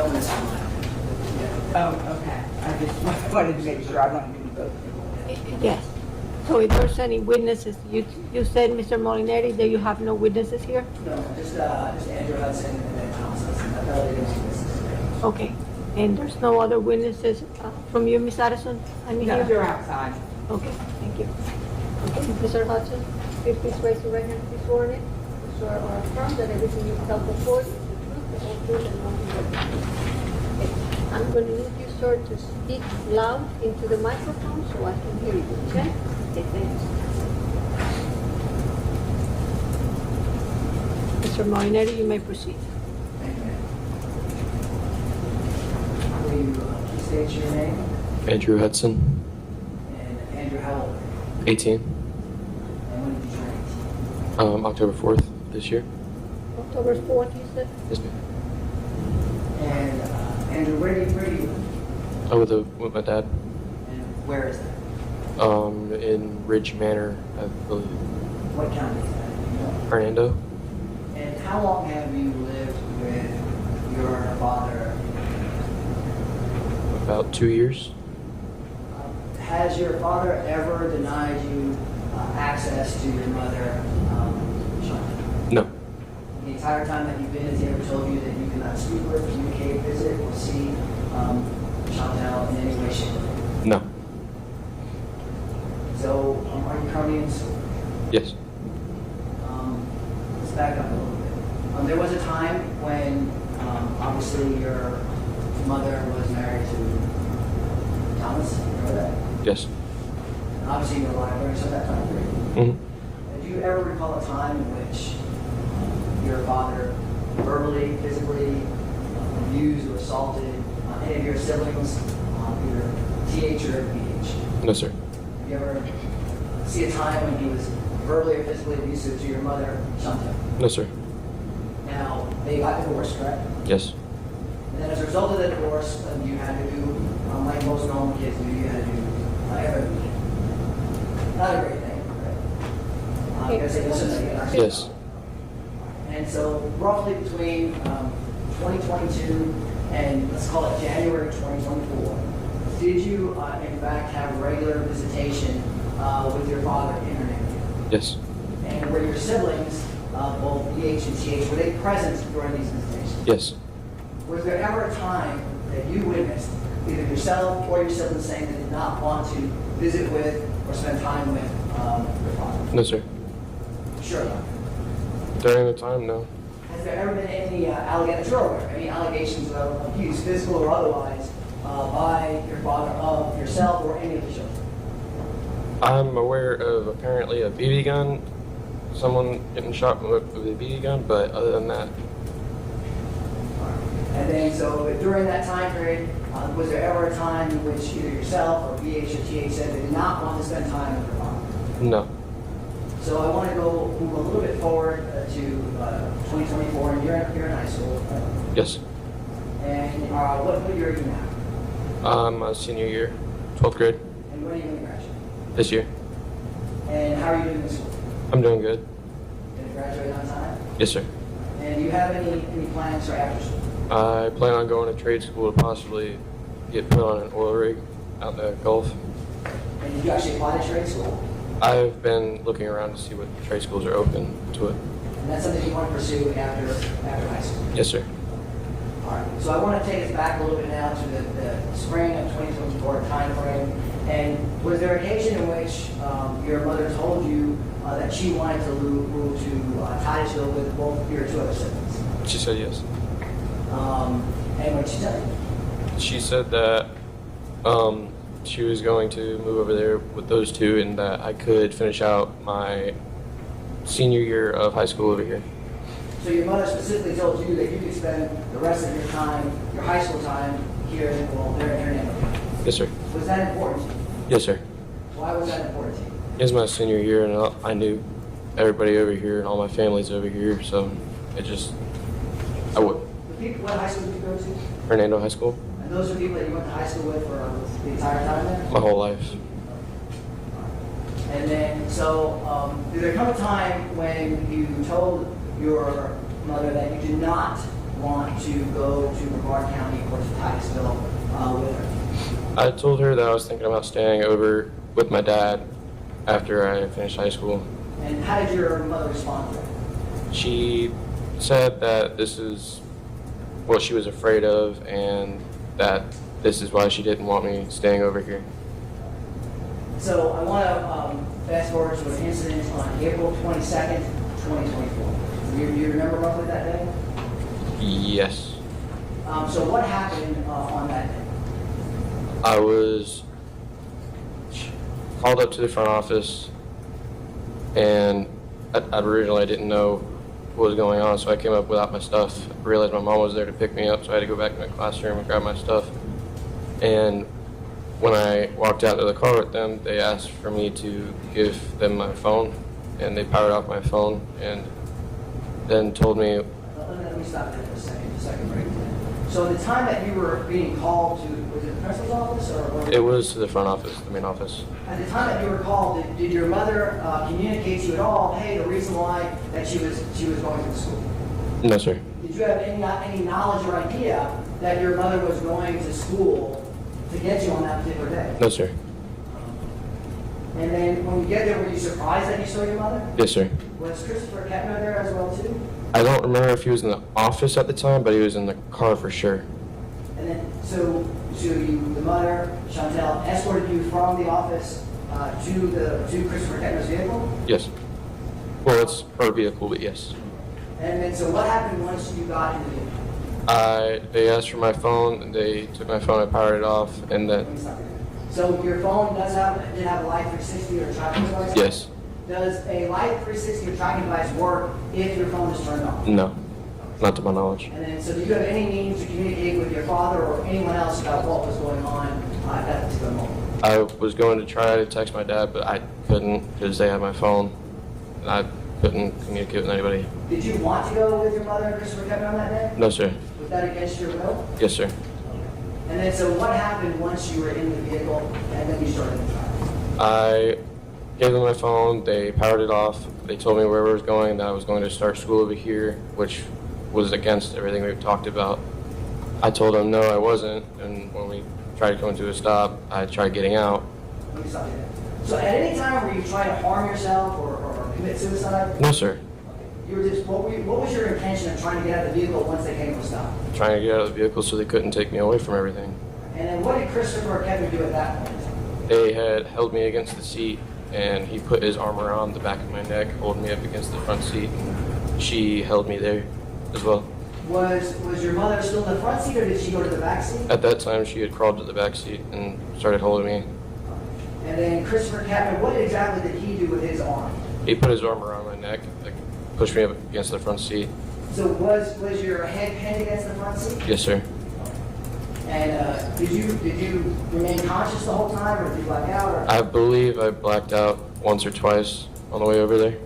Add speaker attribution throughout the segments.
Speaker 1: known as Shauntel.
Speaker 2: Oh, okay. I just wanted to make sure I wanted to vote.
Speaker 3: Yes. So if there's any witnesses, you said, Mr. Molinari, that you have no witnesses here?
Speaker 1: No, just Andrew Hudson and then Thomas Hudson. I thought they didn't do this.
Speaker 3: Okay. And there's no other witnesses from you, Ms. Addison? I mean,
Speaker 2: No,
Speaker 3: here?
Speaker 2: they're outside.
Speaker 3: Okay, thank you. Okay, Mr. Hudson, please raise your right hand to be sworn in. Swear or affirm that everything you tell the court is the truth, the whole truth, and nothing but the truth. Okay. I'm going to need you, sir, to speak loud into the microphone so I can hear you, okay? Okay, thank you. Mr. Molinari, you may proceed.
Speaker 1: Thank you, ma'am. Will you please state your name?
Speaker 4: Andrew Hudson,
Speaker 1: And Andrew, how old?
Speaker 4: 18,
Speaker 1: And when did you turn 18?
Speaker 4: October 4th this year.
Speaker 3: October 4th, you said?
Speaker 4: Yes, ma'am.
Speaker 1: And Andrew, where do you live?
Speaker 4: With my dad,
Speaker 1: And where is that?
Speaker 4: in Ridge Manor, I believe.
Speaker 1: What county is that? Do you know?
Speaker 4: Hernando.
Speaker 1: And how long have you lived with your father?
Speaker 4: About 2 years.
Speaker 1: Has your father ever denied you access to your mother, Shauntel?
Speaker 4: No,
Speaker 1: The entire time that you've been, has he ever told you that you cannot speak with, communicate, visit, or see Shauntel in any way, shape, or form?
Speaker 4: no,
Speaker 1: So, are you currently in school?
Speaker 4: yes,
Speaker 1: Let's back up a little bit. There was a time when, obviously, your mother was married to Thomas. You remember that?
Speaker 4: yes.
Speaker 1: And obviously, you were alive during some of that time period.
Speaker 4: Mm-hmm.
Speaker 1: Do you ever recall a time in which your father verbally, physically abused or assaulted any of your siblings, either TH or BH?
Speaker 4: No, sir.
Speaker 1: Have you ever see a time when he was verbally or physically abusive to your mother, Shauntel?
Speaker 4: No, sir.
Speaker 1: Now, they got divorced, correct?
Speaker 4: Yes,
Speaker 1: And then as a result of the divorce, you had to do, like most normal kids do, you had to do everything. Not a great thing, right? Because it wasn't that you
Speaker 4: yes.
Speaker 1: And so roughly between 2022 and let's call it January 2024, did you in fact have regular visitation with your father in Hernando?
Speaker 4: Yes,
Speaker 1: And were your siblings, both BH and TH, were they present during these visitations?
Speaker 4: yes.
Speaker 1: Was there ever a time that you witnessed either yourself or your siblings saying they did not want to visit with or spend time with your father?
Speaker 4: No, sir.
Speaker 1: Sure not.
Speaker 4: During the time, no.
Speaker 1: Has there ever been any allegations of abuse, physical or otherwise, by your father of yourself or any of the children?
Speaker 4: I'm aware of apparently a BB gun, someone getting shot with a BB gun, but other than that,
Speaker 1: And then, so during that time period, was there ever a time in which either yourself or BH or TH said they did not want to spend time with your father?
Speaker 4: no.
Speaker 1: So I want to move a little bit forward to 2024, and you're in high school. Right?
Speaker 4: Yes.
Speaker 1: And what year are you now?
Speaker 4: My senior year, 12th grade,
Speaker 1: And when are you going to graduate?
Speaker 4: this year.
Speaker 1: And how are you doing in school?
Speaker 4: I'm doing good.
Speaker 1: Did you graduate on time?
Speaker 4: Yes, sir.
Speaker 1: And do you have any plans for after school?
Speaker 4: I plan on going to trade school to possibly get put on an oil rig out in the Gulf.
Speaker 1: And did you actually apply to trade school?
Speaker 4: I've been looking around to see what trade schools are open to it.
Speaker 1: And that's something you want to pursue after high school?
Speaker 4: Yes, sir.
Speaker 1: All right. So I want to take us back a little bit now to the spring of 2024 time frame. And was there an occasion in which your mother told you that she wanted to move to Titusville with both your two other siblings?
Speaker 4: She said yes.
Speaker 1: And what did she tell you?
Speaker 4: She said that she was going to move over there with those two and that I could finish out my senior year of high school over here.
Speaker 1: So your mother specifically told you that you could spend the rest of your time, your high school time, here in Hernando?
Speaker 4: Yes, sir.
Speaker 1: Was that important to you?
Speaker 4: Yes, sir.
Speaker 1: Why was that important to you?
Speaker 4: It was my senior year and I knew everybody over here and all my family's over here, so I would.
Speaker 1: What high school did you go to?
Speaker 4: Hernando High School,
Speaker 1: And those are people that you went to high school with for the entire time there?
Speaker 4: my whole life.
Speaker 1: And then, so, did there come a time when you told your mother that you did not want to go to Brevard County or to Titusville with her?
Speaker 4: I told her that I was thinking about staying over with my dad after I finished high school.
Speaker 1: And how did your mother respond to that?
Speaker 4: She said that this is what she was afraid of and that this is why she didn't want me staying over here.
Speaker 1: So I want to fast forward to an incident on April 22nd, 2024. You remember roughly that day?
Speaker 4: Yes.
Speaker 1: So what happened on that day?
Speaker 4: I was called up to the front office, and originally I didn't know what was going on, so I came up without my stuff. I realized my mom was there to pick me up, so I had to go back to my classroom and grab my stuff. And when I walked out to the car with them, they asked for me to give them my phone, and they powered off my phone and then told me.
Speaker 1: Let me stop there for a second break. So the time that you were being called to, was it the principal's office or?
Speaker 4: It was to the front office, the main office.
Speaker 1: At the time that you were called, did your mother communicate to you at all, hey, the reason why that she was going to the school?
Speaker 4: No, sir.
Speaker 1: Did you have any knowledge or idea that your mother was going to school to get you on that particular day?
Speaker 4: No, sir.
Speaker 1: And then when you get there, were you surprised that you saw your mother?
Speaker 4: Yes, sir.
Speaker 1: Was Christopher Kepner there as well too?
Speaker 4: I don't remember if he was in the office at the time, but he was in the car for sure.
Speaker 1: And then, so the mother, Shauntel, escorted you from the office to Christopher Kepner's vehicle?
Speaker 4: Yes. Well, it's her vehicle, but yes.
Speaker 1: And then, so what happened once you got in the vehicle?
Speaker 4: They asked for my phone, they took my phone, I powered it off, and
Speaker 1: Let
Speaker 4: then,
Speaker 1: me stop you there. So your phone did have a Life 360 or tracking device?
Speaker 4: yes.
Speaker 1: Does a Life 360 or tracking device work if your phone is turned off?
Speaker 4: No, not to my knowledge.
Speaker 1: And then, so do you have any means to communicate with your father or anyone else about what was going on at that particular moment?
Speaker 4: I was going to try to text my dad, but I couldn't because they had my phone, and I couldn't communicate with anybody.
Speaker 1: Did you want to go with your mother and Christopher Kepner on that day?
Speaker 4: No, sir.
Speaker 1: Was that against your will?
Speaker 4: Yes, sir.
Speaker 1: And then, so what happened once you were in the vehicle and then you started the trial?
Speaker 4: I gave them my phone, they powered it off, they told me where I was going, that I was going to start school over here, which was against everything we've talked about. I told them no, I wasn't, and when we tried to come to a stop, I tried getting out.
Speaker 1: Let me stop you there. So at any time were you trying to harm yourself or commit suicide?
Speaker 4: No, sir.
Speaker 1: You were just, what was your intention of trying to get out of the vehicle once they came to a stop?
Speaker 4: Trying to get out of the vehicle so they couldn't take me away from everything.
Speaker 1: And then what did Christopher Kepner do at that point?
Speaker 4: They had held me against the seat, and he put his arm around the back of my neck, holding me up against the front seat, and she held me there as well.
Speaker 1: Was your mother still in the front seat or did she go to the back seat?
Speaker 4: At that time, she had crawled to the back seat and started holding me.
Speaker 1: And then Christopher Kepner, what exactly did he do with his arm?
Speaker 4: He put his arm around my neck, like pushed me up against the front seat.
Speaker 1: So was your head pinned against the front seat?
Speaker 4: Yes, sir.
Speaker 1: And did you remain conscious the whole time or did you black out? Or?
Speaker 4: I believe I blacked out once or twice on the way over there.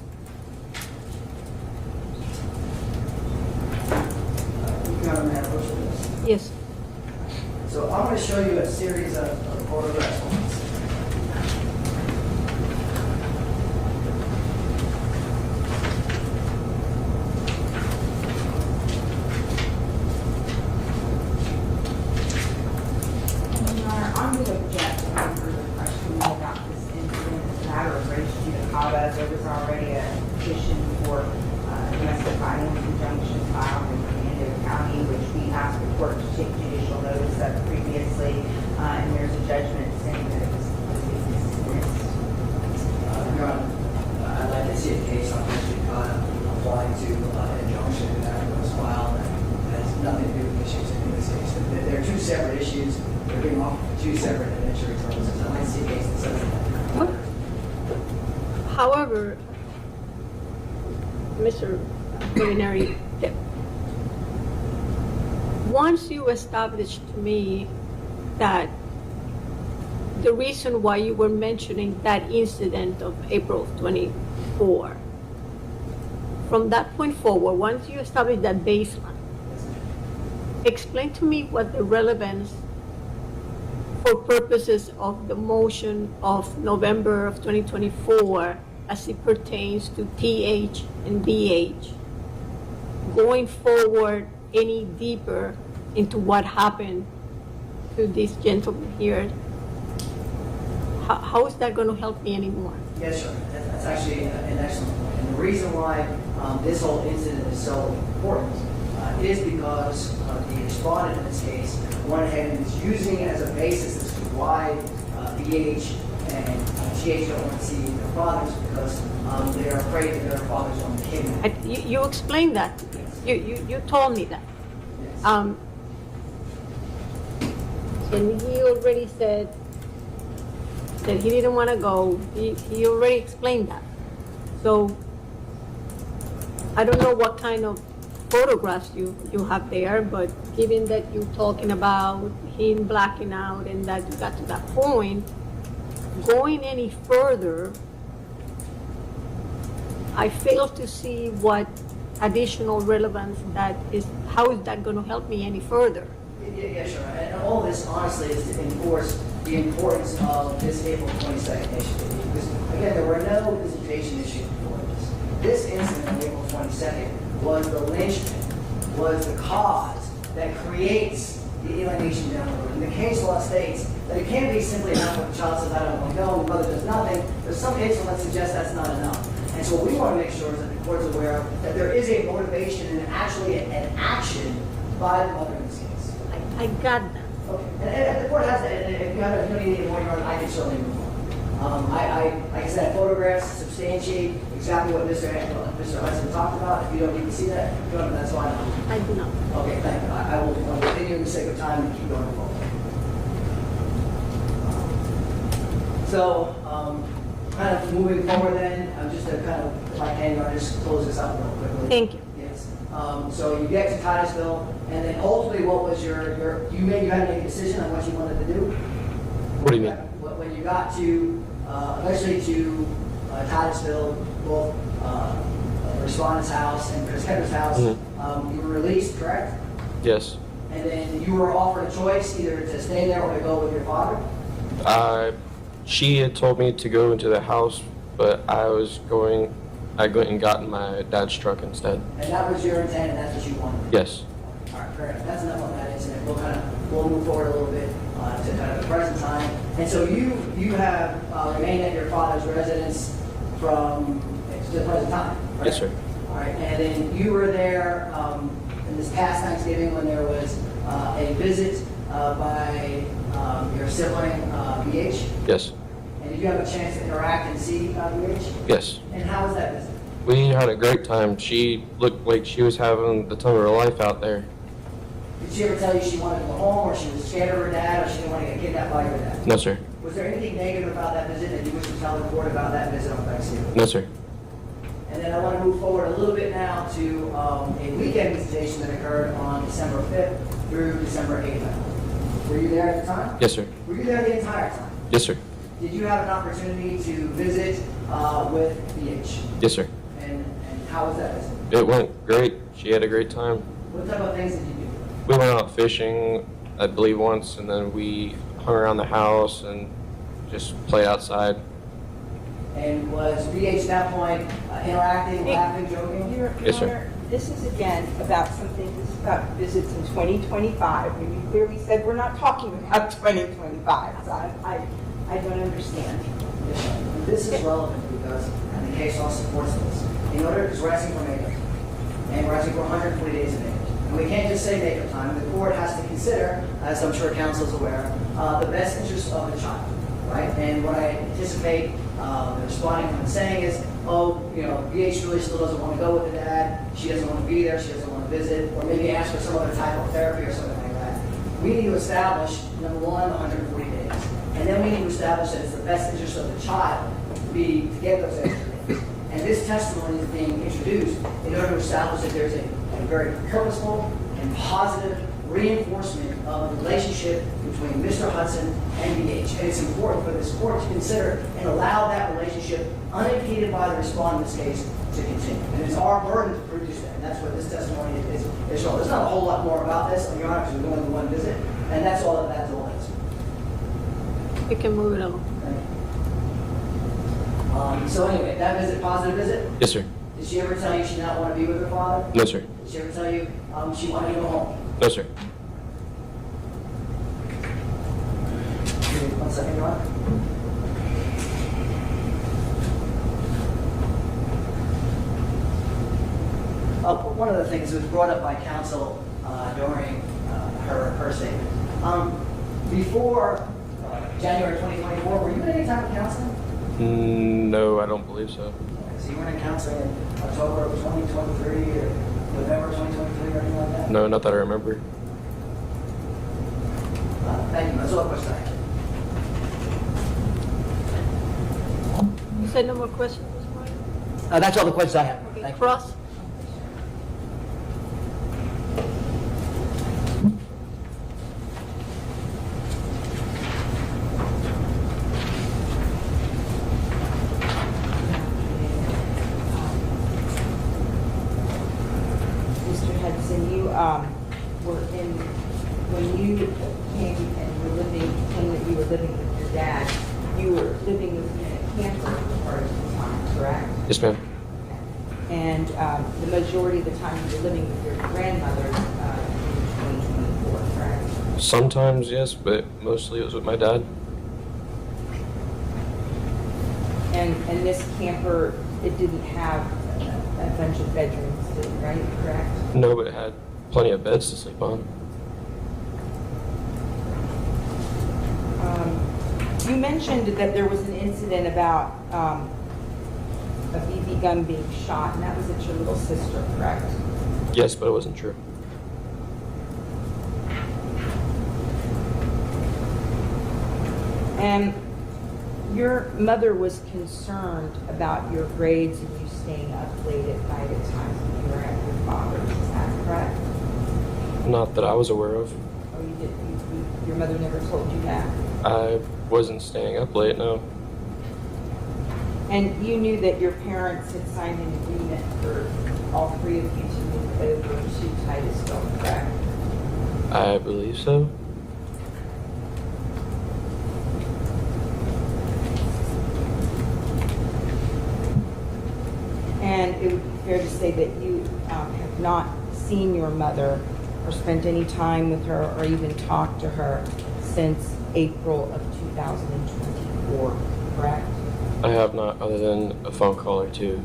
Speaker 3: Yes.
Speaker 1: So I'm going to show you a series of photographs.
Speaker 2: I'm going to object to any further questions about this incident. It's a matter of res judicata. There was already a petition for domestic violence injunction filed in Fernando County, which we asked the court to take judicial notice of previously, and there's a judgment saying that it was dismissed.
Speaker 1: Your Honor, I'd like to see a case on which you applying to an injunction that was filed that has nothing to do with issues in this case. They're two separate issues. They're being offered two separate evidentiary purposes. I'd like to see a case that says that.
Speaker 3: However, Mr. Culinary, once you established to me that the reason why you were mentioning that incident of April of 24, from that point forward, once you established that baseline, explain to me what the relevance for purposes of the motion of November of 2024 as it pertains to TH and BH going forward any deeper into what happened to this gentleman here, how is that going to help me anymore?
Speaker 1: Yes, sir. That's actually an excellent point. And the reason why this whole incident is so important is because the respondent in this case went ahead and is using it as a basis as to why BH and TH don't want to see their fathers, because they are afraid that their fathers want to kidnap them.
Speaker 3: You explained that. You told me that.
Speaker 1: Yes.
Speaker 3: And he already said that he didn't want to go. He already explained that. So I don't know what kind of photographs you have there, but given that you're talking about him blacking out and that you got to that point, going any further, I fail to see what additional relevance that is. How is that going to help me any further?
Speaker 1: Yeah, sure. And all this, honestly, is to enforce the importance of this April 22nd issue. Because, again, there were no visitation issues before this. This incident on April 22nd was the linchpin, was the cause that creates the alienation down the road. And the case law states that it can't be simply enough when the child says, I don't want to go, and the mother does nothing. There's some case law that suggests that's not enough. And so what we want to make sure is that the court's aware that there is a motivation and actually an action by the mother in this case.
Speaker 3: I got that.
Speaker 1: Okay. And the court has that, and if you don't need any more, I can certainly move on. Like I said, photographs substantiate exactly what Mr. Hudson talked about. If you don't need to see that, that's fine.
Speaker 3: I do not.
Speaker 1: Okay, thank you. I will continue in the sake of time and keep going forward. So, kind of moving forward then, I'm just to kind of, if I can, I'll just close this up real quickly.
Speaker 3: Thank you.
Speaker 1: Yes. So you get to Titusville, and then ultimately what was you had to make a decision on what you wanted to do?
Speaker 4: What do you mean?
Speaker 1: When you got to, eventually to Titusville, both the respondent's house and Chris Kepner's house, you were released, correct?
Speaker 4: Yes.
Speaker 1: And then you were offered a choice, either to stay there or to go with your father?
Speaker 4: She had told me to go into the house, but I went and got in my dad's truck instead.
Speaker 1: And that was your intent, and that's what you wanted?
Speaker 4: Yes.
Speaker 1: All right, fair enough. That's enough on that incident. We'll move forward a little bit to kind of the present time. And so you have remained at your father's residence from to the present time, right?
Speaker 4: Yes, sir.
Speaker 1: All right, and then you were there in this past Thanksgiving when there was a visit by your sibling, BH?
Speaker 4: Yes.
Speaker 1: And did you have a chance to interact and see BH?
Speaker 4: Yes.
Speaker 1: And how was that visit?
Speaker 4: We had a great time. She looked like she was having the time of her life out there.
Speaker 1: Did she ever tell you she wanted to go home, or she was scared of her dad, or she didn't want to get kidnapped by your dad?
Speaker 4: No, sir.
Speaker 1: Was there anything negative about that visit that you wish to tell the court about that visit on Thanksgiving?
Speaker 4: No, sir.
Speaker 1: And then I want to move forward a little bit now to a weekend visitation that occurred on December 5th through December 8th. Were you there at the time?
Speaker 4: Yes, sir.
Speaker 1: Were you there the entire time?
Speaker 4: Yes, sir.
Speaker 1: Did you have an opportunity to visit with BH?
Speaker 4: Yes, sir.
Speaker 1: And how was that visit?
Speaker 4: It went great. She had a great time.
Speaker 1: What type of things did you do?
Speaker 4: We went out fishing, I believe, once, and then we hung around the house and just played outside.
Speaker 1: And was BH at that point interacting, laughing, joking?
Speaker 2: Your
Speaker 4: Yes, sir.
Speaker 2: Honor, this is again about this is about visits in 2025, when you clearly said we're not talking about 2025, so I don't understand.
Speaker 1: Yes, sir. And this is relevant because, and the case law supports this, in order, because we're asking for makeup, and we're asking for 140 days of makeup. And we can't just say makeup time. The court has to consider, as I'm sure counsel is aware, the best interest of the child, right? And what I anticipate the responding and saying is, BH really still doesn't want to go with the dad, she doesn't want to be there, she doesn't want to visit, or maybe ask for some other type of therapy or something like that. We need to establish, number one, 140 days. And then we need to establish that it's the best interest of the child to get those extra days. And this testimony is being introduced in order to establish that there's a very purposeful and positive reinforcement of the relationship between Mr. Hudson and BH. And it's important for this court to consider and allow that relationship, unimpeded by the respondent in this case, to continue. And it's our burden to produce that. And that's what this testimony is showing. There's not a whole lot more about this, Your Honor, because we're going to one visit. And that's all that's all it is.
Speaker 3: You can move it along.
Speaker 1: So anyway, that visit, positive visit?
Speaker 4: Yes, sir.
Speaker 1: Did she ever tell you she did not want to be with her father?
Speaker 4: No, sir.
Speaker 1: Did she ever tell you she wanted to go home.
Speaker 4: No, sir.
Speaker 1: Give me 1 second, Your Honor. One of the things that was brought up by counsel during her statement. Before January 2024, were you in any type of counseling?
Speaker 4: No, I don't believe so.
Speaker 1: So you weren't in counseling in October of 2023 or November 2023 or anything like that?
Speaker 4: No, not that I remember.
Speaker 1: Thank you. That's all the questions I have.
Speaker 3: You said no more questions this morning?
Speaker 1: That's all the questions I have.
Speaker 3: Okay,
Speaker 1: Thank you.
Speaker 3: Cross?
Speaker 2: Mr. Hudson, you were in, when you came and were living, when you were living with your dad, you were living with him in a camper for part of the time, correct?
Speaker 4: Yes, ma'am.
Speaker 2: And the majority of the time you were living with your grandmother in 2024, correct?
Speaker 4: Sometimes, yes, but mostly it was with my dad.
Speaker 2: And this camper, it didn't have a bunch of bedrooms, did it, right? Correct?
Speaker 4: No, but it had plenty of beds to sleep on.
Speaker 2: You mentioned that there was an incident about a BB gun being shot, and that was at your little sister, correct?
Speaker 4: Yes, but it wasn't true.
Speaker 2: And your mother was concerned about your grades and you staying up late at night at times when you were at your father's. Is that correct?
Speaker 4: Not that I was aware of.
Speaker 2: Oh, you did. Your mother never told you that.
Speaker 4: I wasn't staying up late, no.
Speaker 2: And you knew that your parents had signed an agreement for all three of you to move over to Titusville, correct?
Speaker 4: I believe so.
Speaker 2: And it would be fair to say that you have not seen your mother or spent any time with her or even talked to her since April of 2024, correct?
Speaker 4: I have not, other than a phone call or two.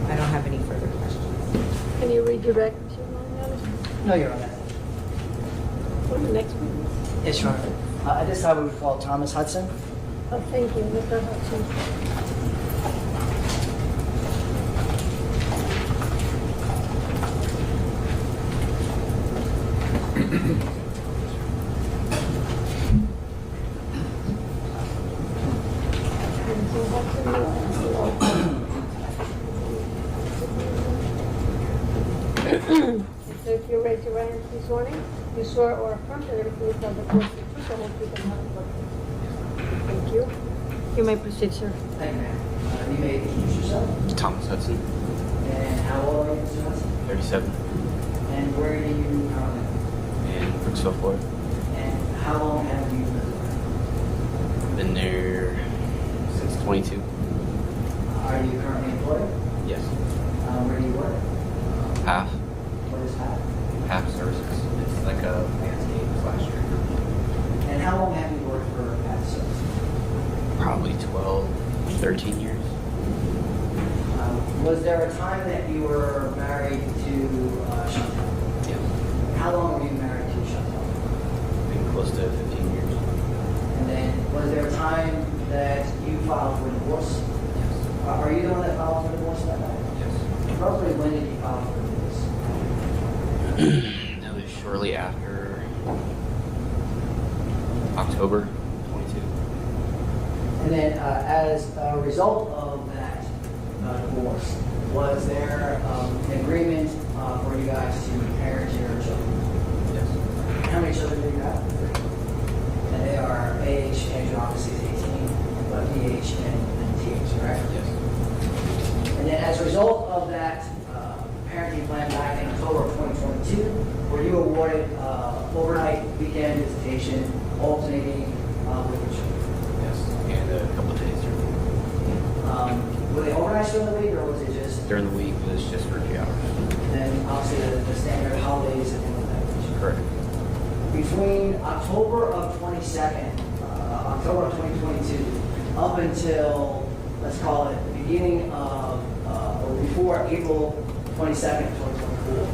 Speaker 2: I don't have any further questions.
Speaker 3: Can you redirect to my
Speaker 1: No, Your Honor.
Speaker 3: for the next witness?
Speaker 1: Yes, Your Honor. At this time, we would call Thomas Hudson.
Speaker 3: Oh, thank you, Mr. Hudson. Mr. Hudson, so if you raise your right hand this morning, you swear or affirm that everything you tell the court is the truth, the whole truth, and nothing but the truth. Thank you. You may proceed, sir.
Speaker 1: Thank you, ma'am. You may introduce yourself.
Speaker 5: Thomas Hudson,
Speaker 1: And how old are you, Mr. Hudson?
Speaker 5: 37,
Speaker 1: And where do you currently live?
Speaker 5: in Brooksville, Florida.
Speaker 1: And how long have you lived there?
Speaker 5: Been there since 22.
Speaker 1: Are you currently employed?
Speaker 5: Yes.
Speaker 1: Where do you work?
Speaker 5: Half
Speaker 1: What is that?
Speaker 5: services. It's like a landscape slash trigger.
Speaker 1: And how long have you worked for Path Service?
Speaker 5: Probably 12, 13 years.
Speaker 1: Was there a time that you were married to Shauntel?
Speaker 5: Yes.
Speaker 1: How long were you married to Shauntel?
Speaker 5: Been close to 15 years.
Speaker 1: And then was there a time that you filed for divorce?
Speaker 5: Yes.
Speaker 1: Are you the one that filed for divorce that night?
Speaker 5: Yes.
Speaker 1: Roughly when did you file for divorce?
Speaker 5: That was shortly after October 22.
Speaker 1: And then as a result of that divorce, was there an agreement for you guys to parent your children?
Speaker 5: Yes.
Speaker 1: How many children do you have? And they are AH, Andrew obviously is 18, but PH and TH, correct?
Speaker 5: Yes.
Speaker 1: And then as a result of that parenting plan back in October of 2022, were you awarded overnight weekend visitation alternating with your children?
Speaker 5: Yes. And a couple of days.
Speaker 1: Were they overnight during the week, or was it just,
Speaker 5: During the week, it was just for a few hours.
Speaker 1: then obviously the standard holidays and things like that?
Speaker 5: Correct.
Speaker 1: Between October of 2022, up until, let's call it, the beginning of, or before April 22nd, 2024.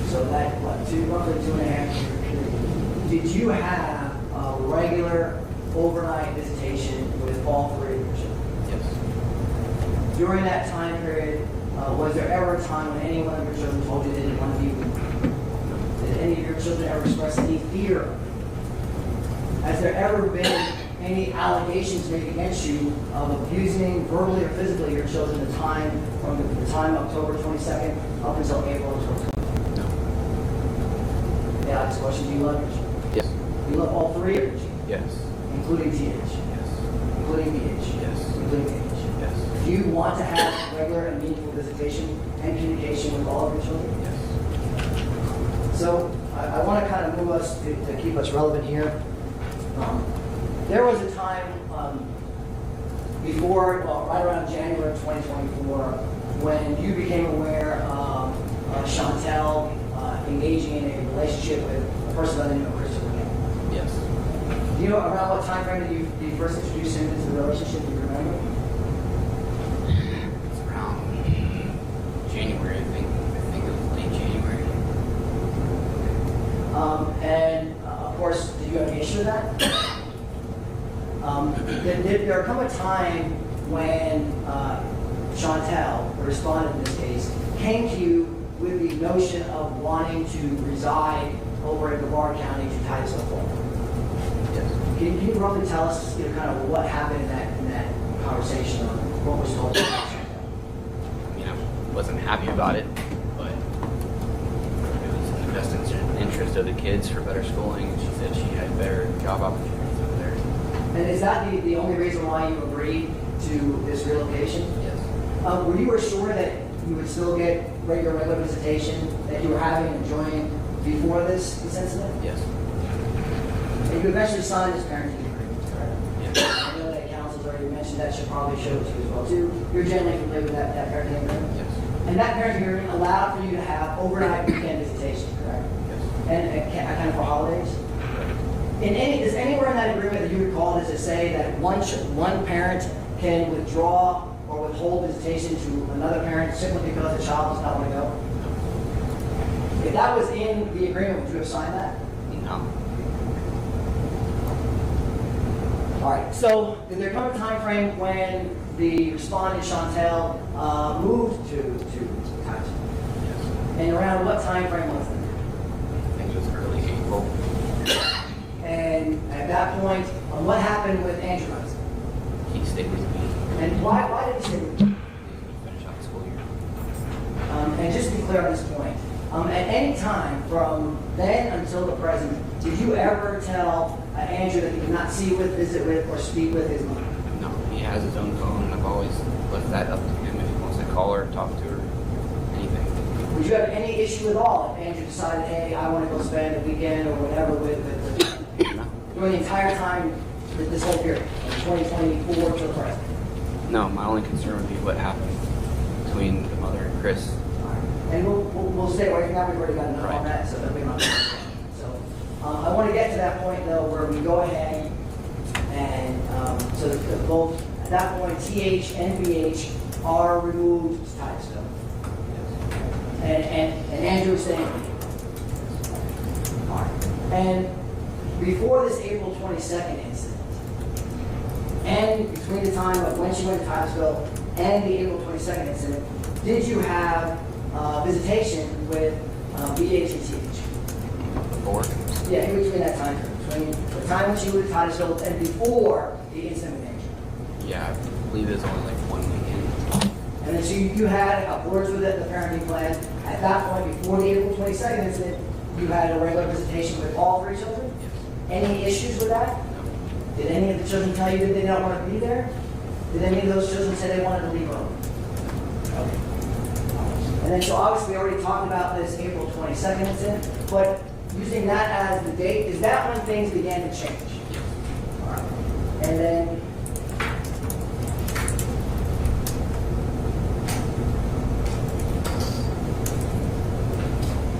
Speaker 1: So that, what, roughly 2.5 year period. Did you have a regular overnight visitation with all three of your children?
Speaker 5: Yes.
Speaker 1: During that time period, was there ever a time when any one of your children told you they didn't want to be with you? Did any of your children ever express any fear of you? Has there ever been any allegations made against you of abusing verbally or physically your children the time from the time October 22nd up until April 2020?
Speaker 5: No.
Speaker 1: Yeah, this question, do you love your children?
Speaker 5: Yes.
Speaker 1: You love all three of your children,
Speaker 5: Yes.
Speaker 1: including TH,
Speaker 5: Yes.
Speaker 1: including BH,
Speaker 5: Yes.
Speaker 1: including AH.
Speaker 5: Yes.
Speaker 1: Do you want to have regular and meaningful visitation and communication with all of your children?
Speaker 5: Yes.
Speaker 1: So I want to kind of move us to keep us relevant here. There was a time before, well, right around January of 2024, when you became aware of Shauntel engaging in a relationship with a person by the name of Christopher Kepner.
Speaker 5: Yes.
Speaker 1: Do you know around what time frame did you first introduce him into the relationship? Do you remember?
Speaker 5: It's around January, I think. I think it was late January.
Speaker 1: And of course, did you have any issue with that? Did there come a time when Shauntel, the respondent in this case, came to you with the notion of wanting to reside over in Brevard County to Titusville, Florida?
Speaker 5: Yes.
Speaker 1: Can you roughly tell us, kind of what happened in that conversation, or what was told to you about Shauntel?
Speaker 5: I mean, I wasn't happy about it, but it was in the best interest of the kids for better schooling. She said she had better job opportunities over there.
Speaker 1: And is that the only reason why you agreed to this relocation?
Speaker 5: Yes.
Speaker 1: Were you assured that you would still get regular visitation that you were having and enjoying before this incident?
Speaker 5: Yes.
Speaker 1: And you eventually signed this parenting agreement, correct?
Speaker 5: Yes.
Speaker 1: I know that council's already mentioned that, should probably show it to you as well too. You're generally familiar with that parenting agreement?
Speaker 5: Yes.
Speaker 1: And that parenting agreement allowed for you to have overnight weekend visitation, correct?
Speaker 5: Yes.
Speaker 1: And kind of for holidays? Does anywhere in that agreement that you recall, does it say that one parent can withdraw or withhold visitation to another parent simply because the child does not want to go? If that was in the agreement, would you have signed that?
Speaker 5: No.
Speaker 1: All right, so did there come a time frame when the respondent, Shauntel, moved to Titusville?
Speaker 5: Yes.
Speaker 1: And around what time frame was it?
Speaker 5: I think it was early April.
Speaker 1: And at that point, what happened with Andrew Hudson?
Speaker 5: He stayed with me.
Speaker 1: And why did he stay with you?
Speaker 5: He finished out the school year.
Speaker 1: And just to be clear on this point, at any time from then until the present, did you ever tell Andrew that he could not see with, visit with, or speak with his mother?
Speaker 5: No, he has his own phone, and I've always left that up to him if he wants to call her, talk to her, anything.
Speaker 1: Would you have any issue at all if Andrew decided, hey, I want to go spend a weekend or whatever with
Speaker 5: No.
Speaker 1: during the entire time, this whole period, from 2024 to the present?
Speaker 5: No, my only concern would be what happened between the mother and Chris.
Speaker 1: And we'll stay away from that. We've already got enough on
Speaker 5: Right.
Speaker 1: that, so that'll be my So I want to get to that point though, where we go ahead and so that both at that point TH and BH are removed to Titusville, and Andrew is staying with you. All right. And before this April 22nd incident, and between the time of when she went to Titusville and the April 22nd incident, did you have visitation with BH and TH?
Speaker 5: Before?
Speaker 1: Yeah, in between that time frame, between the time when she went to Titusville and before the incident with Andrew.
Speaker 5: Yeah, I believe it was only like 1 weekend.
Speaker 1: And then so you had words with it, the parenting plan. At that point, before the April 22nd incident, you had a regular visitation with all three children?
Speaker 5: Yes.
Speaker 1: Any issues with that?
Speaker 5: No.
Speaker 1: Did any of the children tell you that they don't want to be there? Did any of those children say they wanted to leave home? Okay. And then so obviously we already talked about this April 22nd incident, but using that as the date, is that when things began to change? All right. And then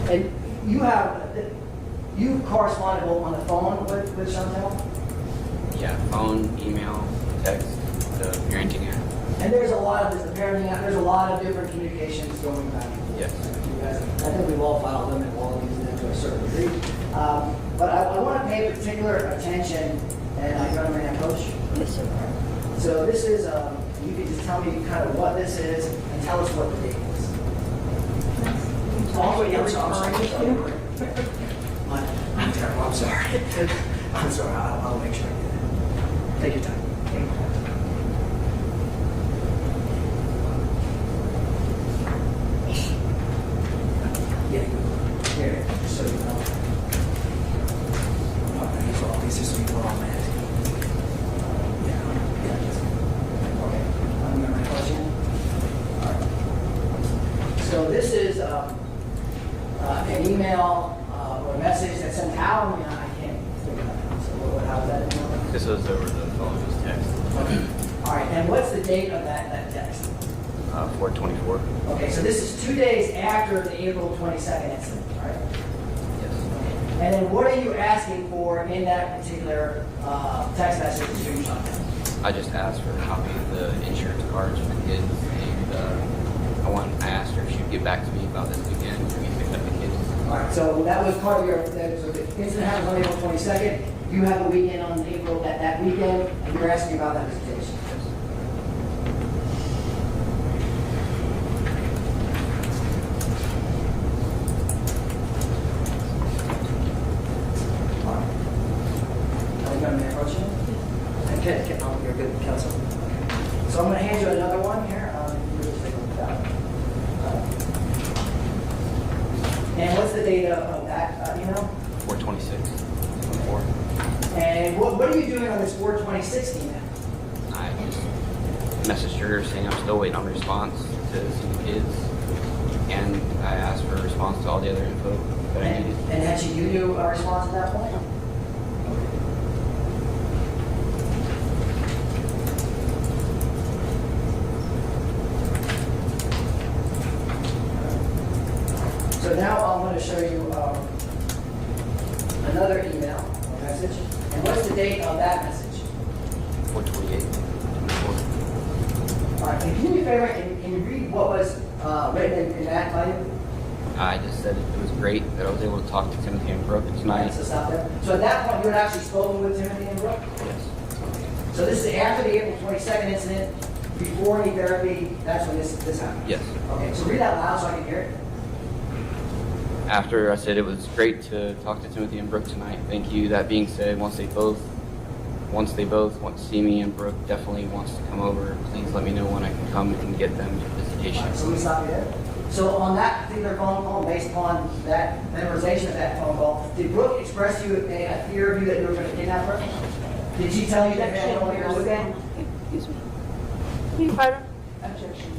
Speaker 1: And you corresponded both on the phone with Shauntel?
Speaker 5: Yeah, phone, email, text, the parenting app.
Speaker 1: And there's a lot of this, the parenting app, there's a lot of different communications going back and forth.
Speaker 5: Yes.
Speaker 1: You guys, I think we've all filed them and all used them to a certain degree. But I want to pay particular attention, and I'm going to bring that coach.
Speaker 3: Yes, sir.
Speaker 1: So this is, you can just tell me kind of what this is and tell us what the date is. Also, yeah, I'm sorry. I'm terrible, I'm sorry. I'm sorry, I'll make sure I do that. Take your time. Take your time. Yeah, here, just so you know. These are all these systems are all mad. Yeah, just, okay. I'm gonna my question. All right. So this is an email or a message that's sent out. I mean, I can't figure that out. So how's that?
Speaker 5: This was over the phone, it was text.
Speaker 1: Okay. All right, and what's the date of that text?
Speaker 5: 424.
Speaker 1: Okay, so this is 2 days after the April 22nd incident, right?
Speaker 5: Yes.
Speaker 1: And then what are you asking for in that particular text message to Shauntel?
Speaker 5: I just asked for a copy of the insurance cards for the kids, and I asked her if she'd get back to me about this weekend for me to pick up the kids.
Speaker 1: All right, so that was part of your, so the incident happens on April 22nd. You have a weekend on April, that weekend, and you're asking about that visitation. All right. Are you going to approach him? Okay, you're good, counsel. So I'm going to hand you another one here. You just take a look at that. And what's the date of that email?
Speaker 5: 426. 24.
Speaker 1: And what are you doing on this 4/26 email?
Speaker 5: I just messaged her saying I'm still waiting on a response to see the kids, and I asked for a response to all the other info that I needed.
Speaker 1: And had she given you a response at that point? So now I'm going to show you another email or message. And what's the date of that message?
Speaker 5: 428. 24.
Speaker 1: All right, and can you do me a favor? Can you read what was written in that by you?
Speaker 5: I just said it was great that I was able to talk to Timothy and Brooke tonight.
Speaker 1: So stop there. So at that point, you had actually spoken with Timothy and Brooke?
Speaker 5: Yes.
Speaker 1: So this is after the April 22nd incident, before any therapy, that's when this happened?
Speaker 5: Yes.
Speaker 1: Okay, so read out loud so I can hear it.
Speaker 5: After I said it was great to talk to Timothy and Brooke tonight. Thank you. That being said, once they both want to see me and Brooke definitely wants to come over, please let me know when I can come and get them to
Speaker 1: All
Speaker 5: visitation.
Speaker 1: right, so let me stop you there. So on that particular phone call, based upon that memorization of that phone call, did Brooke express to you a fear of you that you were going to kidnap her? Did she tell you that you had no idea what was going on?
Speaker 3: Excuse me. Can you pardon?
Speaker 2: Objection,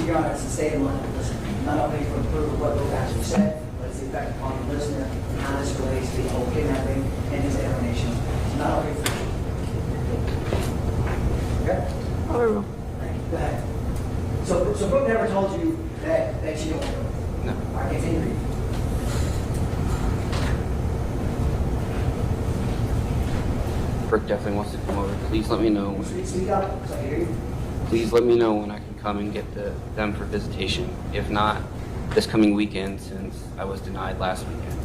Speaker 1: Your Honor, it's the state of mind. Listen, not only for the proof of what Brooke actually said, but it's the effect upon the listener and how this relates to the whole kidnapping and his alienation. Not only for okay?
Speaker 3: Overrule.
Speaker 1: Go ahead. So Brooke never told you that she don't want to go.
Speaker 5: No.
Speaker 1: All right, continue.
Speaker 5: Brooke definitely wants to come over. Please let me know.
Speaker 1: Speak up so I can hear you.
Speaker 5: Please let me know when I can come and get them for visitation. If not, this coming weekend, since I was denied last weekend.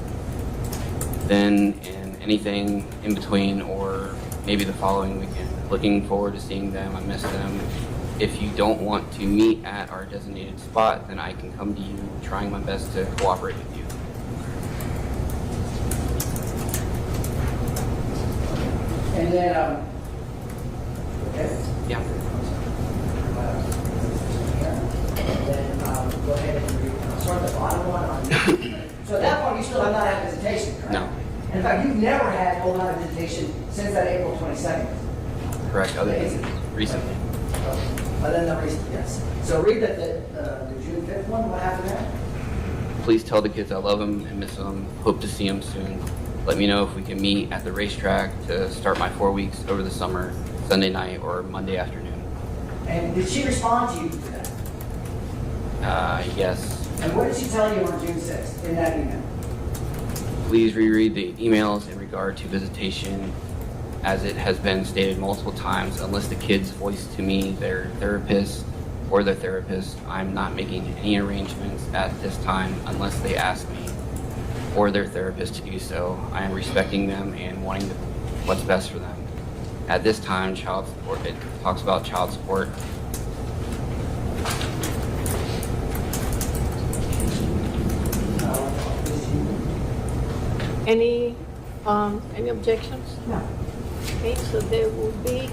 Speaker 5: Then, and anything in between, or maybe the following weekend. Looking forward to seeing them. I miss them. If you don't want to meet at our designated spot, then I can come to you, trying my best to cooperate with you.
Speaker 1: And then, okay.
Speaker 5: Yeah.
Speaker 1: And then, go ahead and read, sort of the bottom one on. So at that point, you still have not had visitation, correct?
Speaker 5: No.
Speaker 1: In fact, you've never had full night visitation since that April 22nd.
Speaker 5: Correct. Other than recently.
Speaker 1: Other than the recent, yes. So read the June 5th one, what happened there?
Speaker 5: Please tell the kids I love them and miss them. Hope to see them soon. Let me know if we can meet at the racetrack to start my 4 weeks over the summer, Sunday night or Monday afternoon.
Speaker 1: And did she respond to you to that?
Speaker 5: Yes.
Speaker 1: And what did she tell you on June 6th in that email?
Speaker 5: Please reread the emails in regard to visitation. As it has been stated multiple times, unless the kids voice to me their therapist or their therapist, I'm not making any arrangements at this time unless they ask me or their therapist to do so. I am respecting them and wanting what's best for them. At this time, child support, it talks about child support.
Speaker 3: Any objections?
Speaker 1: No.
Speaker 3: Okay, so there will be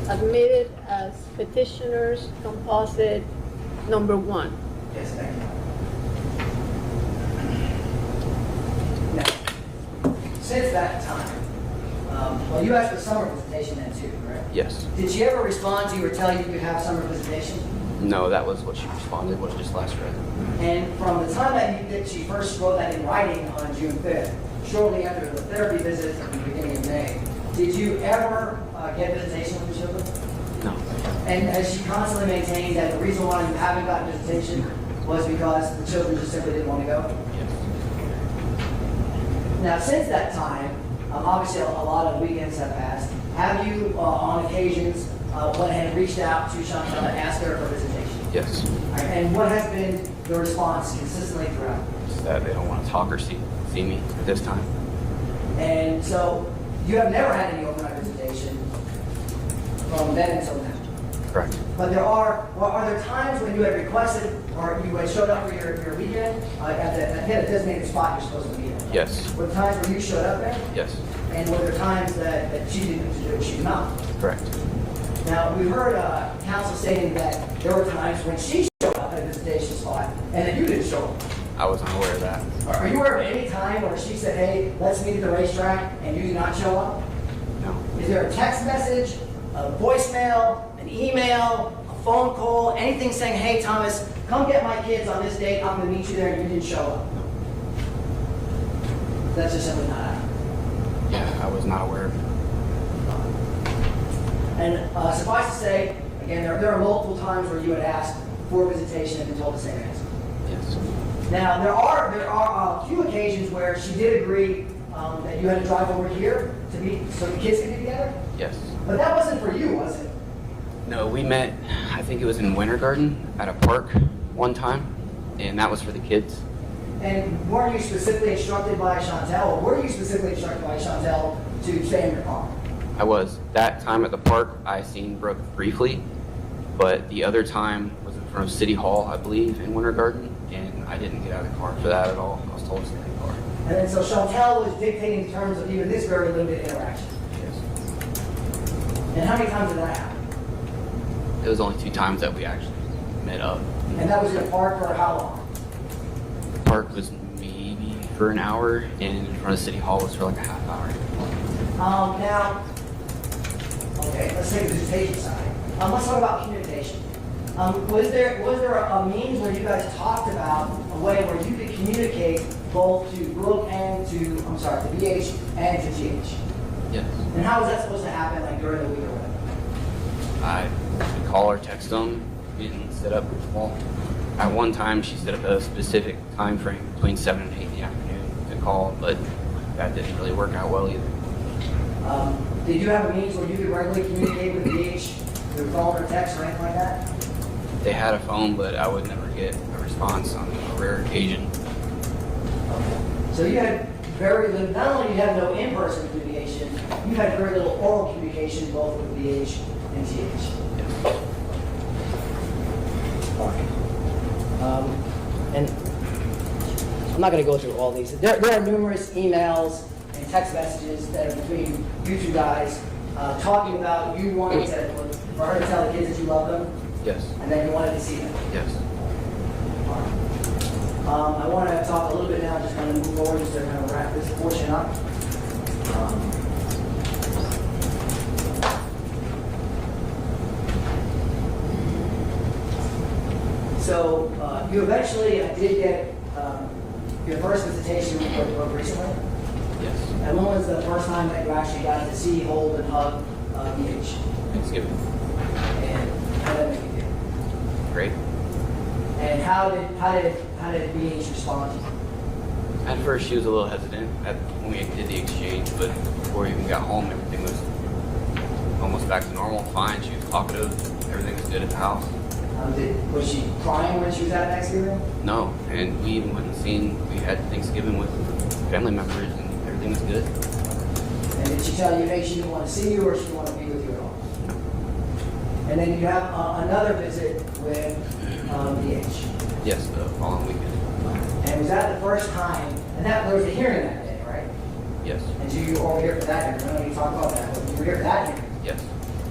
Speaker 3: admitted as petitioners composite number 1.
Speaker 1: Yes, thank you. Now, since that time, well, you asked for summer visitation then too, correct?
Speaker 5: Yes.
Speaker 1: Did she ever respond to you or tell you you could have summer visitation?
Speaker 5: No, that was what she responded, what I just last read.
Speaker 1: And from the time that she first wrote that in writing on June 5th, shortly after the therapy visit at the beginning of May, did you ever get visitation with the children?
Speaker 5: No.
Speaker 1: And has she constantly maintained that the reason why you haven't gotten visitation was because the children just simply didn't want to go?
Speaker 5: Yes.
Speaker 1: Now, since that time, obviously a lot of weekends have passed. Have you, on occasions, went ahead and reached out to Shauntel and asked her for visitation?
Speaker 5: Yes.
Speaker 1: All right, and what has been the response consistently throughout?
Speaker 5: Just that they don't want to talk or see me at this time.
Speaker 1: And so you have never had any overnight visitation from then until now.
Speaker 5: Correct.
Speaker 1: But are there times when you had requested or you had showed up for your weekend at the designated spot you're supposed to be at?
Speaker 5: Yes.
Speaker 1: Were there times where you showed up there?
Speaker 5: Yes.
Speaker 1: And were there times that she didn't do, she did not?
Speaker 5: Correct.
Speaker 1: Now, we heard counsel stating that there were times when she showed up at a visitation spot and that you didn't show up.
Speaker 5: I was unaware of that.
Speaker 1: Are you aware of any time where she said, hey, let's meet at the racetrack and you did not show up?
Speaker 5: No.
Speaker 1: Is there a text message, a voicemail, an email, a phone call, anything saying, hey, Thomas, come get my kids on this date, I'm going to meet you there, and you didn't show up? That's just simply not happening.
Speaker 5: Yeah, I was not aware of it.
Speaker 1: And suffice to say, again, there are multiple times where you had asked for visitation and been told the same answer.
Speaker 5: Yes.
Speaker 1: Now, there are a few occasions where she did agree that you had to drive over here to meet so the kids could be together.
Speaker 5: Yes.
Speaker 1: But that wasn't for you, was it?
Speaker 5: No, we met, I think it was in Winter Garden at a park one time, and that was for the kids.
Speaker 1: And weren't you specifically instructed by Shauntel, or were you specifically instructed by Shauntel to stay in your car?
Speaker 5: I was. That time at the park, I seen Brooke briefly, but the other time was in front of City Hall, I believe, in Winter Garden, and I didn't get out of the car for that at all. I was told to stay in the car.
Speaker 1: And then so Shauntel was dictating the terms of even this very limited interaction.
Speaker 5: Yes.
Speaker 1: And how many times did that happen?
Speaker 5: It was only 2 times that we actually met up.
Speaker 1: And that was in a park for how long?
Speaker 5: The park was maybe for an hour, and in front of City Hall was for like a half hour.
Speaker 1: Now, okay, let's take the visitation side. Let's talk about communication. Was there a means where you guys talked about a way where you could communicate both to Brooke and to BH and to GH?
Speaker 5: Yes.
Speaker 1: And how was that supposed to happen, like during the week or whatever?
Speaker 5: I would call or text them. We didn't set up, well, at one time she set up a specific time frame between 7 and 8 in the afternoon to call, but that didn't really work out well either.
Speaker 1: Did you have a means where you could regularly communicate with BH through phone or text or anything like that?
Speaker 5: They had a phone, but I would never get a response on a rare occasion.
Speaker 1: Okay. So you had very little, not only you had no in-person communication, you had very little oral communication both with BH and TH.
Speaker 5: Yes.
Speaker 1: And I'm not going to go through all these. There are numerous emails and text messages that are between you two guys talking about you wanting for her to tell the kids that you love them,
Speaker 5: Yes.
Speaker 1: and then you wanted to see them.
Speaker 5: Yes.
Speaker 1: I want to talk a little bit now, just kind of move forward, just to kind of wrap this portion up. So you eventually did get your first visitation with Brooke recently.
Speaker 5: Yes.
Speaker 1: And when was the first time that you actually got to see, hold, and hug BH?
Speaker 5: Thanksgiving.
Speaker 1: And how did that make you feel?
Speaker 5: Great.
Speaker 1: And how did BH respond to you?
Speaker 5: At first, she was a little hesitant when we did the exchange, but before we even got home, everything was almost back to normal, fine. She was talkative, everything was good at the house.
Speaker 1: Was she crying when she was at Thanksgiving?
Speaker 5: No, and we even went and we had Thanksgiving with family members, and everything was good.
Speaker 1: And did she tell you, hey, she didn't want to see you or she didn't want to be with you at all?
Speaker 5: No.
Speaker 1: And then you have another visit with BH.
Speaker 5: Yes, the following weekend.
Speaker 1: And was that the first time, and that there was a hearing that day, right?
Speaker 5: Yes.
Speaker 1: And so you were all here for that hearing. I know you talked about that, but you were here for that hearing.
Speaker 5: Yes.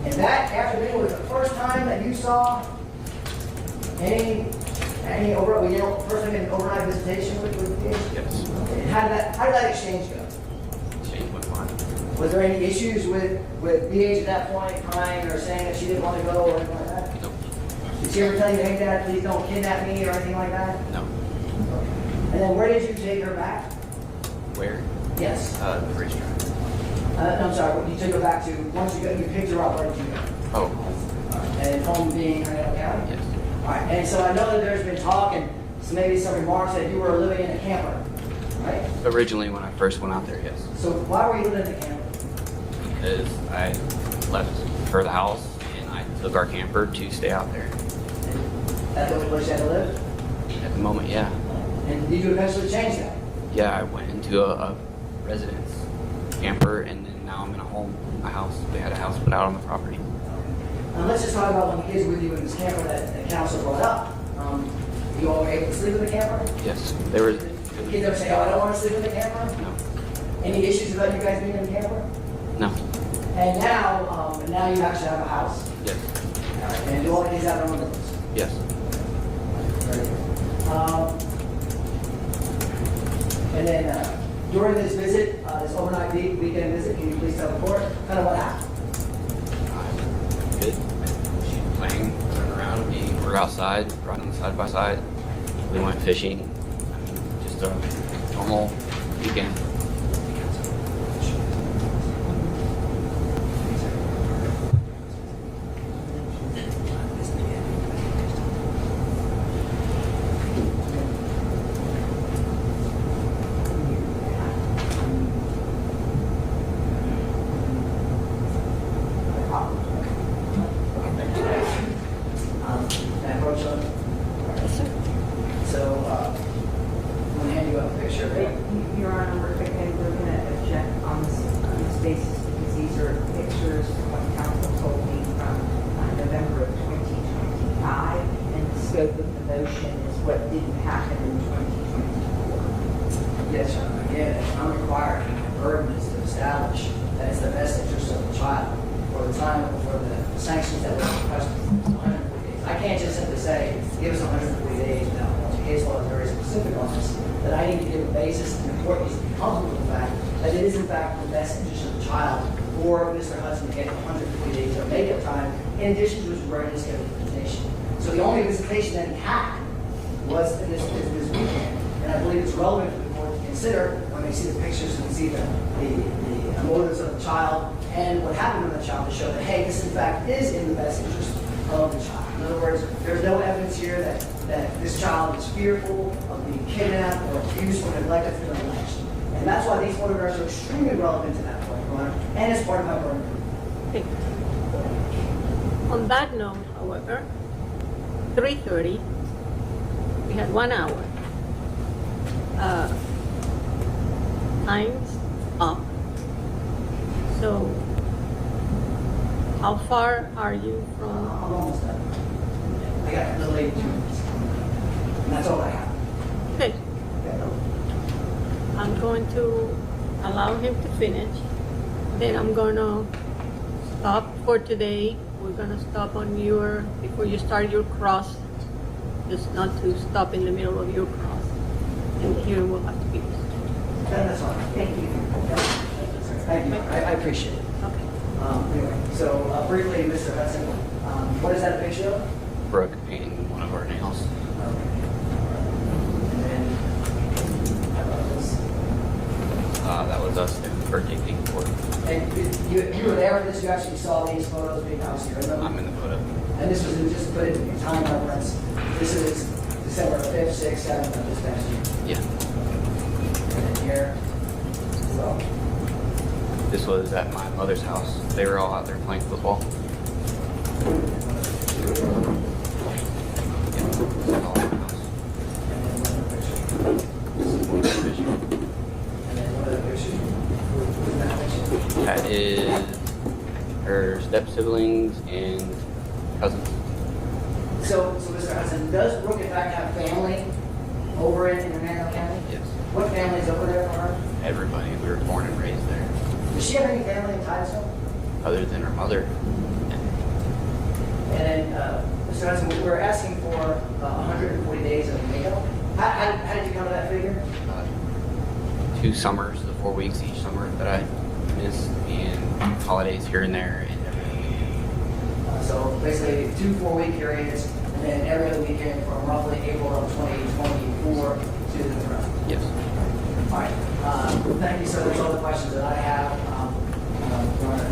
Speaker 1: And that afternoon was the first time that you saw any first time in overnight visitation with BH?
Speaker 5: Yes.
Speaker 1: Okay. And how did that exchange go?
Speaker 5: Exchange went fine.
Speaker 1: Was there any issues with BH at that point, crying or saying that she didn't want to go or anything like that?
Speaker 5: Nope.
Speaker 1: Did she ever tell you, hey, Dad, please don't kidnap me or anything like that?
Speaker 5: No.
Speaker 1: Okay. And then where did you take her back?
Speaker 5: Where?
Speaker 1: Yes.
Speaker 5: The racetrack.
Speaker 1: I'm sorry, you took her back to, once you picked her up, where did you go?
Speaker 5: Oh, home.
Speaker 1: And home being Hernando County?
Speaker 5: Yes.
Speaker 1: All right, and so I know that there's been talk and maybe some remarks that you were living in a camper, right?
Speaker 5: Originally, when I first went out there, yes.
Speaker 1: So why were you living in a camper?
Speaker 5: Because I left for the house and I took our camper to stay out there.
Speaker 1: That's the only place you had to live?
Speaker 5: At the moment, yeah.
Speaker 1: And did you eventually change that?
Speaker 5: Yeah, I went into a residence camper and then now I'm in a house. They had a house put out on the property.
Speaker 1: Let's just talk about when the kids were with you in this camper that the council brought up. You all were able to sleep in the camper?
Speaker 5: Yes, there was.
Speaker 1: The kids ever say, oh, I don't want to sleep in the camper?
Speaker 5: No.
Speaker 1: Any issues about you guys being in the camper?
Speaker 5: No.
Speaker 1: And now you actually have a house?
Speaker 5: Yes.
Speaker 1: All right, and do all the kids have their own rooms?
Speaker 5: Yes.
Speaker 1: Very good. And then during this visit, this overnight weekend visit, can you please tell the court kind of what happened?
Speaker 5: Good. She's playing, running around. We were outside, running side by side. We went fishing. I mean, just a normal weekend.
Speaker 1: So, I'm going to hand you a picture of it.
Speaker 2: Your Honor, we're going to object on this basis because these are pictures from what counsel told me from November of 2025, and the scope of the motion is what didn't happen in 2024.
Speaker 1: Yes, Your Honor. Again, I'm required, my burden is to establish that it's the best interest of the child for the time, for the sanctions that were requested. 140 days. I can't just simply say, give us 140 days without the case law is very specific on this, that I need to give a basis and the court needs to be comfortable with the fact that it is in fact the best interest of the child for Mr. Hudson to get 140 days of makeup time in addition to his regularly scheduled visitation. So the only visitation that he had was in this weekend, and I believe it's relevant for the court to consider when they see the pictures and see the motives of the child and what happened with the child to show that, hey, this in fact is in the best interest of the child. In other words, there's no evidence here that this child is fearful of being kidnapped or abused or neglected through an election. And that's why these photographs are extremely relevant to that point, Your Honor, and it's part of my burden.
Speaker 3: Okay. On that note, however, 3:30, we had 1 hour. Time's up. So, how far are you from?
Speaker 1: I'm almost done. I got a little late 2 minutes. And that's all I have.
Speaker 3: Okay,
Speaker 1: Okay.
Speaker 3: I'm going to allow him to finish. Then I'm gonna stop for today. We're gonna stop on before you start your cross, just not to stop in the middle of your cross. And the hearing will have to be resumed.
Speaker 1: That's fine.
Speaker 2: Thank you.
Speaker 1: Thank you. I appreciate it.
Speaker 3: Okay.
Speaker 1: Anyway, so briefly, Mr. Hudson, what is that a picture of?
Speaker 5: Brooke painting one of our nails.
Speaker 1: And then, how about this?
Speaker 5: That was us doing birthday cake for it.
Speaker 1: And you were there for this, you actually saw these photos being obviously, remember?
Speaker 5: I'm in the photo.
Speaker 1: And this was just put in time reference. This is December 5th, 6th, 7th of this past year.
Speaker 5: Yeah.
Speaker 1: And then here, so,
Speaker 5: This was at my mother's house. They were all out there playing football. Yeah, this is all at my house.
Speaker 1: and then another picture. And then what other picture? Who's that picture?
Speaker 5: That is her step siblings and cousins.
Speaker 1: So, Mr. Hudson, does Brooke in fact have family over in Hernando County?
Speaker 5: Yes.
Speaker 1: What family is over there for her?
Speaker 5: Everybody. We were born and raised there.
Speaker 1: Does she have any family in Titusville?
Speaker 5: Other than her mother.
Speaker 1: And then, Mr. Hudson, we're asking for 140 days of makeup. How did you come to that figure?
Speaker 5: 2 summers, the 4 weeks each summer that I missed, and holidays here and there, and every weekend.
Speaker 1: So basically 2 4-week periods, and then every other weekend from roughly April of 2024 to the present.
Speaker 5: Yes.
Speaker 1: All right. Thank you, sir. Those are all the questions that I have. Your Honor.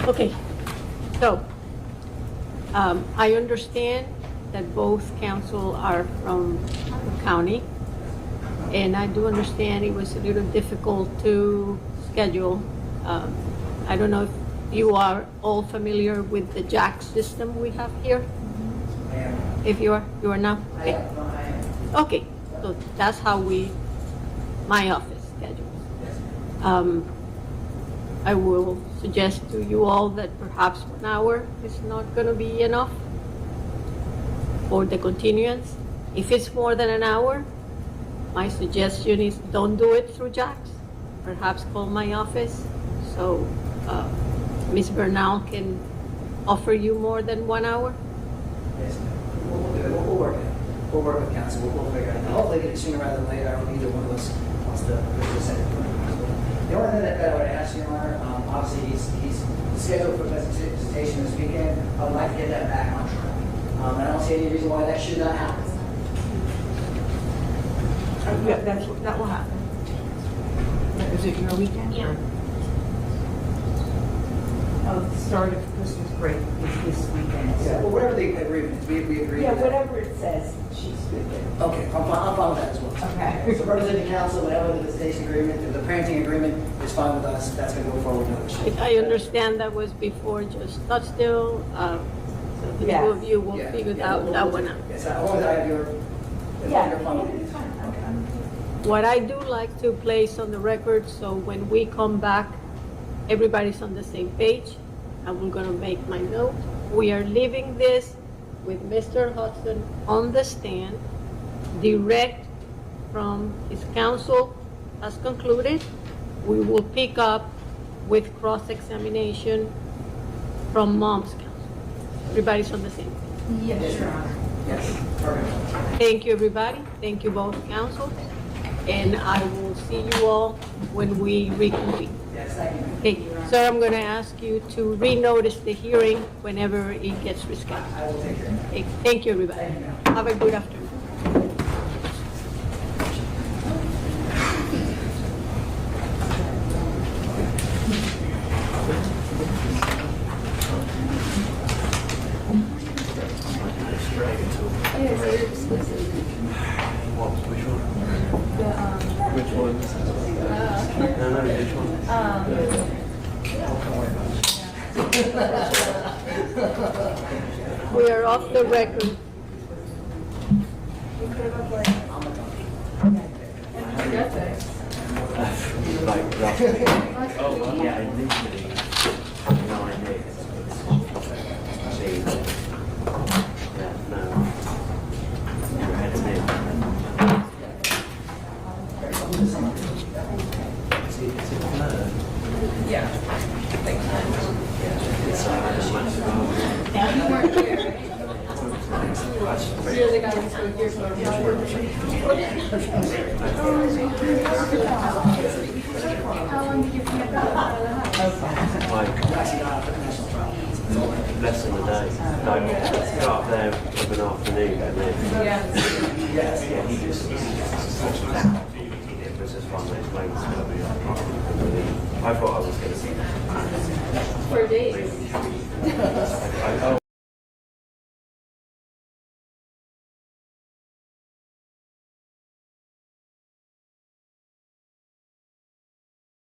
Speaker 3: Okay, so, I understand that both council are from the county, and I do understand it was a little difficult to schedule. I don't know if you are all familiar with the JAX system we have here?
Speaker 1: I am.
Speaker 3: If you are not?
Speaker 1: I
Speaker 3: Okay.
Speaker 1: am. No, I am.
Speaker 3: Okay, so that's how my office schedules.
Speaker 1: Yes.
Speaker 3: I will suggest to you all that perhaps 1 hour is not going to be enough for the continuance. If it's more than an hour, my suggestion is don't do it through JAX. Perhaps call my office so Ms. Bernal can offer you more than 1 hour.
Speaker 1: Yes, ma'am. We'll do it. We'll work it out. We'll work with council. We'll figure it out. Hopefully get it sooner rather than later. I don't think either one of us wants to send it. The only thing that I would ask, Your Honor, obviously he's scheduled for presentation this weekend. I would like to get that back on track. And I don't see any reason why that should not happen.
Speaker 2: Yeah, that will happen. Is it your weekend?
Speaker 3: Yeah.
Speaker 2: Oh, the start of Christmas break is this weekend.
Speaker 1: Yeah, well, whatever the agreement is, we agree.
Speaker 2: Yeah,
Speaker 1: with that.
Speaker 2: whatever it says, she's good with.
Speaker 1: Okay, I'm fine with that as well.
Speaker 2: Okay.
Speaker 1: So representing council, whatever the visitation agreement, the parenting agreement is fine with us. That's going to go forward. No issue.
Speaker 3: I understand that was before just Scottsdale, so the
Speaker 2: Yes.
Speaker 3: two of you will
Speaker 1: Yeah,
Speaker 3: figure
Speaker 1: yeah,
Speaker 3: that one out.
Speaker 1: Yes, I want that your,
Speaker 2: Yeah.
Speaker 1: your fun with it.
Speaker 2: It's fine. Okay.
Speaker 3: What I do like to place on the record, so when we come back, everybody's on the same page. I'm gonna make my note. We are leaving this with Mr. Hudson on the stand, direct from his counsel has concluded. We will pick up with cross-examination from mom's counsel. Everybody's on the same page.
Speaker 2: Yes, Your Honor.
Speaker 1: Yes, perfect.
Speaker 3: Thank you, everybody. Thank you, both counsel. And I will see you all when we reconvene.
Speaker 1: Yes, thank you.
Speaker 3: Okay, sir, I'm going to ask you to renotice the hearing whenever it gets rescheduled.
Speaker 1: I will take care of that.
Speaker 3: Okay, thank you, everybody.
Speaker 1: Thank you, ma'am.
Speaker 3: Have a good afternoon.
Speaker 6: Which one? No, which one?
Speaker 3: We are off the record.
Speaker 6: Like, roughly. Oh, well, yeah, initially, no idea. See, yeah, no. Never had an idea. See, it's a blur.
Speaker 2: Yeah.
Speaker 6: It's how much ago.
Speaker 2: You weren't here.
Speaker 3: You're the guy who's going here for How long did you think about
Speaker 6: Like,
Speaker 1: Actually, not a national trial.
Speaker 6: less than a day. Like, got up there of an afternoon and then,
Speaker 2: Yeah.
Speaker 1: Yes.
Speaker 6: yeah, he just it was just one of those moments where I thought I was going to
Speaker 3: for days.
Speaker 6: I